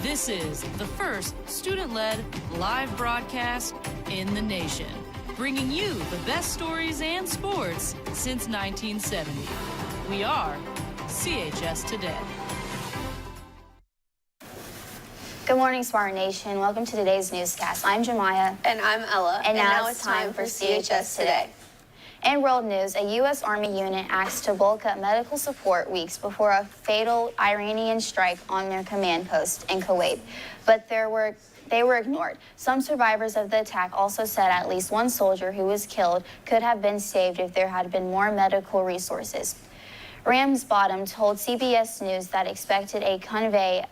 This is the first student-led live broadcast in the nation, bringing you the best stories and sports since 1970. We are CHS Today. Good morning, Smart Nation. Welcome to today's newscast. I'm Jemiah. And I'm Ella. And now it's time for CHS Today. In world news, a U.S. Army unit asked to bulk up medical support weeks before a fatal Iranian strike on their command post in Kuwait. But they were ignored. Some survivors of the attack also said at least one soldier who was killed could have been saved if there had been more medical resources. Ramsbottom told CBS News that expected a convoy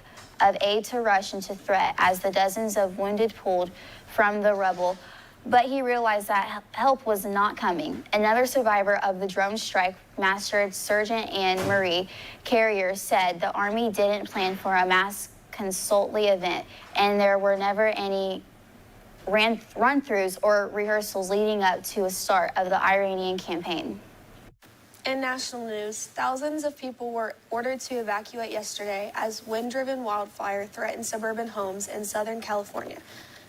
of aid to rush into threat as the dozens of wounded pulled from the rubble, but he realized that help was not coming. Another survivor of the drone strike, Master Sergeant Anne Marie Carrier, said the Army didn't plan for a mass consultly event, and there were never any run-throughs or rehearsals leading up to a start of the Iranian campaign. In national news, thousands of people were ordered to evacuate yesterday as wind-driven wildfire threatened suburban homes in Southern California.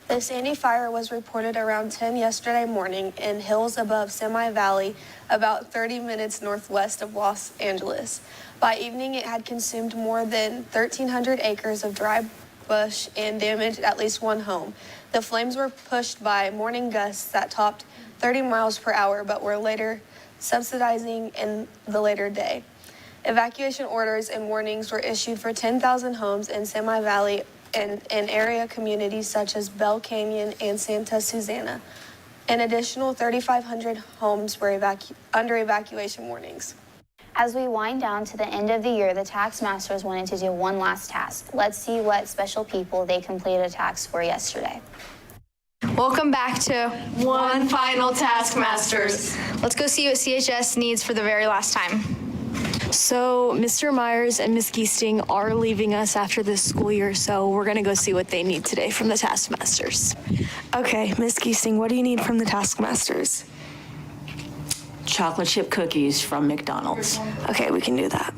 The Sandy fire was reported around 10 yesterday morning in hills above Semi Valley, about 30 minutes northwest of Los Angeles. By evening, it had consumed more than 1,300 acres of dry bush and damaged at least one home. The flames were pushed by morning gusts that topped 30 miles per hour, but were later subsiding in the later day. Evacuation orders and warnings were issued for 10,000 homes in Semi Valley and in area communities such as Bell Canyon and Santa Susana. An additional 3,500 homes were under evacuation warnings. As we wind down to the end of the year, the tax masters wanted to do one last task. Let's see what special people they completed a task for yesterday. Welcome back to One Final Task Masters. Let's go see what CHS needs for the very last time. So Mr. Myers and Ms. Geesting are leaving us after this school year, so we're gonna go see what they need today from the Taskmasters. Okay, Ms. Geesting, what do you need from the Taskmasters? Chocolate chip cookies from McDonald's. Okay, we can do that.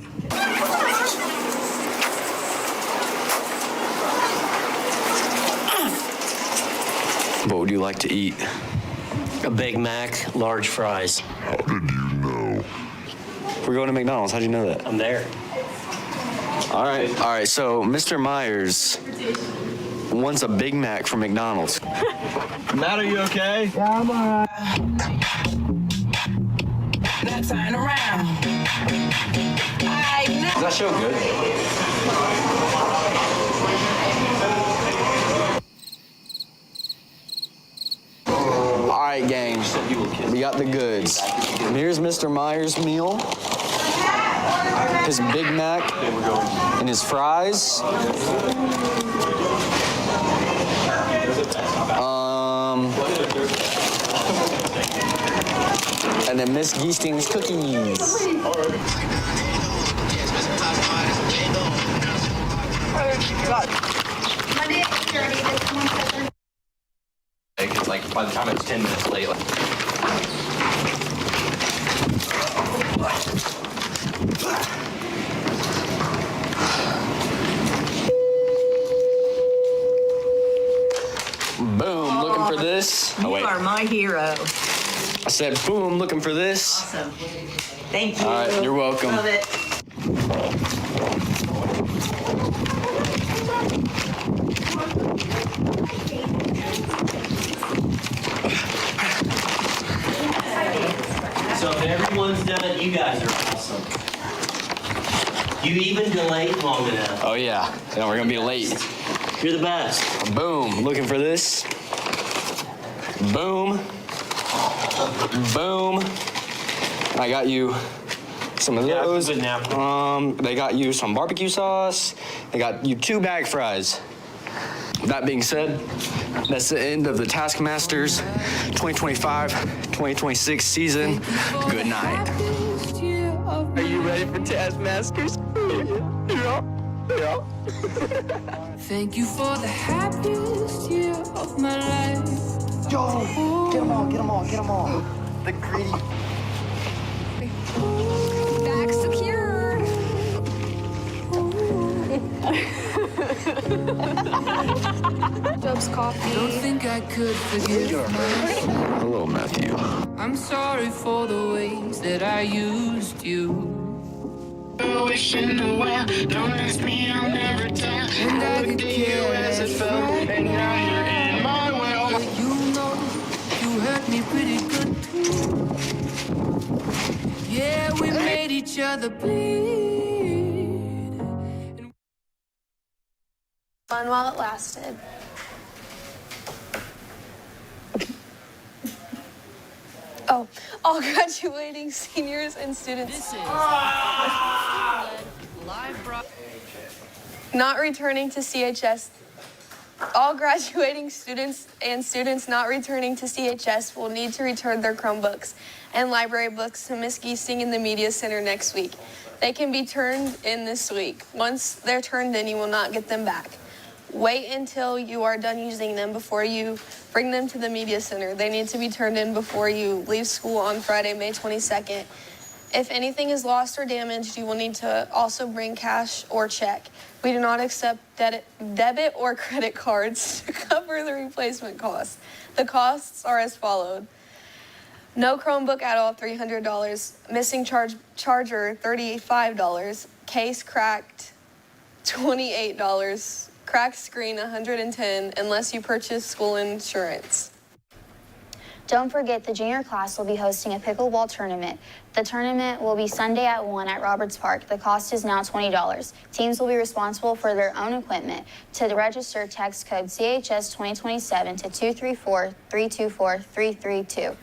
What would you like to eat? A Big Mac, large fries. How did you know? We're going to McDonald's. How'd you know that? I'm there. All right. So Mr. Myers wants a Big Mac from McDonald's. Matt, are you okay? Yeah, I'm alright. Now turn around. Does that show good? All right, gang. We got the goods. Here's Mr. Myers' meal. His Big Mac and his fries. And then Miss Geesting's cookies. It's like by the time it's 10 minutes late. Boom, looking for this. You are my hero. I said, boom, looking for this. Awesome. Thank you. All right, you're welcome. Love it. So if everyone's done, you guys are awesome. You even delayed long enough. Oh yeah, we're gonna be late. You're the best. Boom, looking for this. Boom. Boom. I got you some of those. Good now. They got you some barbecue sauce. They got you 2 bag fries. That being said, that's the end of the Taskmasters 2025-2026 season. Good night. Are you ready for Taskmasters? Yeah. Thank you for the happiest year of my life. Yo, get them all. The greedy. Back secured. coffee. Don't think I could forgive myself. Hello, Matthew. I'm sorry for the ways that I used you. Wishing the well, don't ask me, I'll never tell. And I could care as it felt, and now you're in my well. but you know you hurt me pretty good too. Yeah, we made each other bleed. Fun while it lasted. Oh, all graduating seniors and students. This is student-led live broadcast. Not returning to CHS. All graduating students and students not returning to CHS will need to return their Chromebooks and library books to Ms. Giesing in the Media Center next week. They can be turned in this week. Once they're turned in, you will not get them back. Wait until you are done using them before you bring them to the Media Center. They need to be turned in before you leave school on Friday, May 22nd. If anything is lost or damaged, you will need to also bring cash or check. We do not accept debit or credit cards to cover the replacement costs. The costs are as followed. No Chromebook at all, $300. Missing charger, $35. Case cracked, $28. Cracked screen, $110, unless you purchase school insurance. Don't forget the junior class will be hosting a pickleball tournament. The tournament will be Sunday at 1 at Roberts Park. The cost is now $20. Teams will be responsible for their own equipment. To register, text code CHS 2027 to 234-324-332.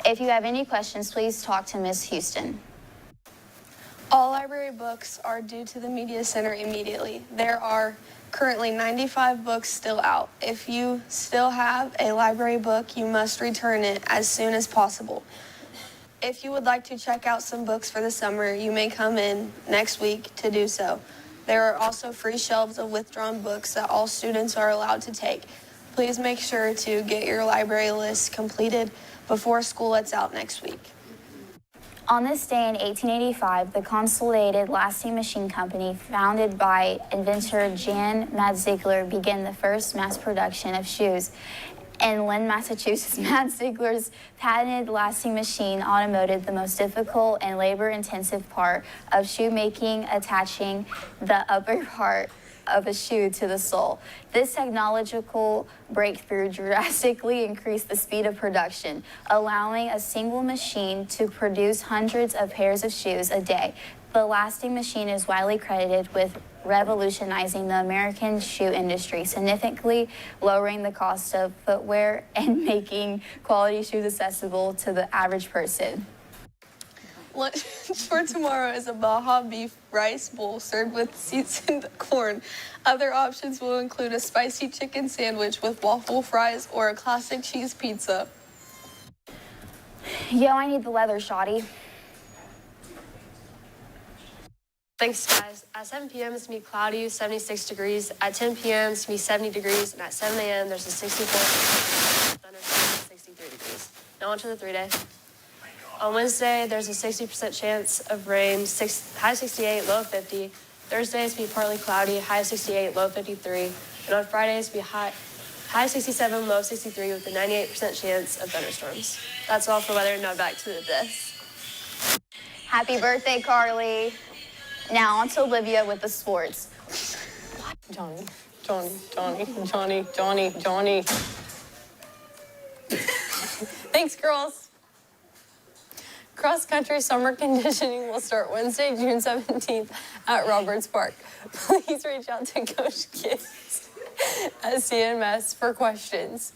If you have any questions, please talk to Ms. Houston. All library books are due to the Media Center immediately. There are currently 95 books still out. If you still have a library book, you must return it as soon as possible. If you would like to check out some books for the summer, you may come in next week to do so. There are also free shelves of withdrawn books that all students are allowed to take. Please make sure to get your library list completed before school lets out next week. On this day in 1885, the Consolidated Lasting Machine Company, founded by inventor Jan Mads-Ziegler, began the first mass production of shoes. In Lynn, Massachusetts, Mads-Ziegler's patented lasting machine automated the most difficult and labor-intensive part of shoemaking, attaching the upper part of a shoe to the sole. This technological breakthrough drastically increased the speed of production, allowing a single machine to produce hundreds of pairs of shoes a day. The lasting machine is widely credited with revolutionizing the American shoe industry, significantly lowering the cost of footwear and making quality shoes accessible to the average person. Lunch for tomorrow is a Baja beef rice bowl served with seasoned corn. Other options will include a spicy chicken sandwich with waffle fries or a classic cheese pizza. Yo, I need the leather, shoddy. Thanks, guys. At 7 p.m., it's going to be cloudy, 76 degrees. At 10 p.m., it's going to be 70 degrees. And at 7 a.m., there's a 64 thunderstorm, 63 degrees. Now on to the 3-day. On Wednesday, there's a 60% chance of rain, high 68, low 50. Thursday, it's going to be partly cloudy, high 68, low 53. And on Friday, it's going to be high 67, low 63 with a 98% chance of thunderstorms. That's all for weather. Now back to this. Happy birthday, Carly. Now on to Olivia with the sports. Johnny. Thanks, girls. Cross-country summer conditioning will start Wednesday, June 17th at Roberts Park. Please reach out to Coach Kids at CMS for questions.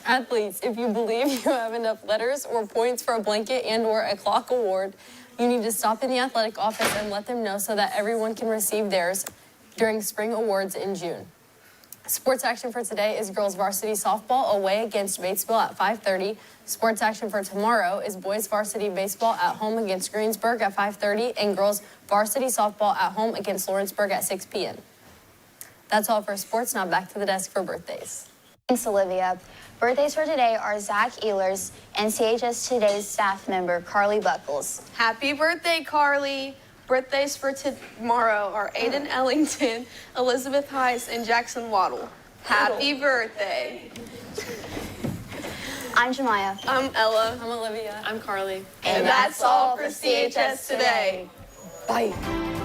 Athletes, if you believe you have enough letters or points for a blanket and/or a clock award, you need to stop in the athletic office and let them know so that everyone can receive theirs during spring awards in June. Sports action for today is girls varsity softball away against Batesville at 5:30. Sports action for tomorrow is boys varsity baseball at home against Greensburg at 5:30 and girls varsity softball at home against Lawrenceburg at 6 p.m. That's all for sports. Now back to the desk for birthdays. Thanks, Olivia. Birthdays for today are Zach Ehlers and CHS Today's staff member, Carly Buckles. Happy birthday, Carly. Birthdays for tomorrow are Aiden Ellington, Elizabeth Heiss, and Jackson Waddle. Happy birthday. I'm Jemiah. I'm Ella. I'm Olivia. I'm Carly. And that's all for CHS Today. Bye.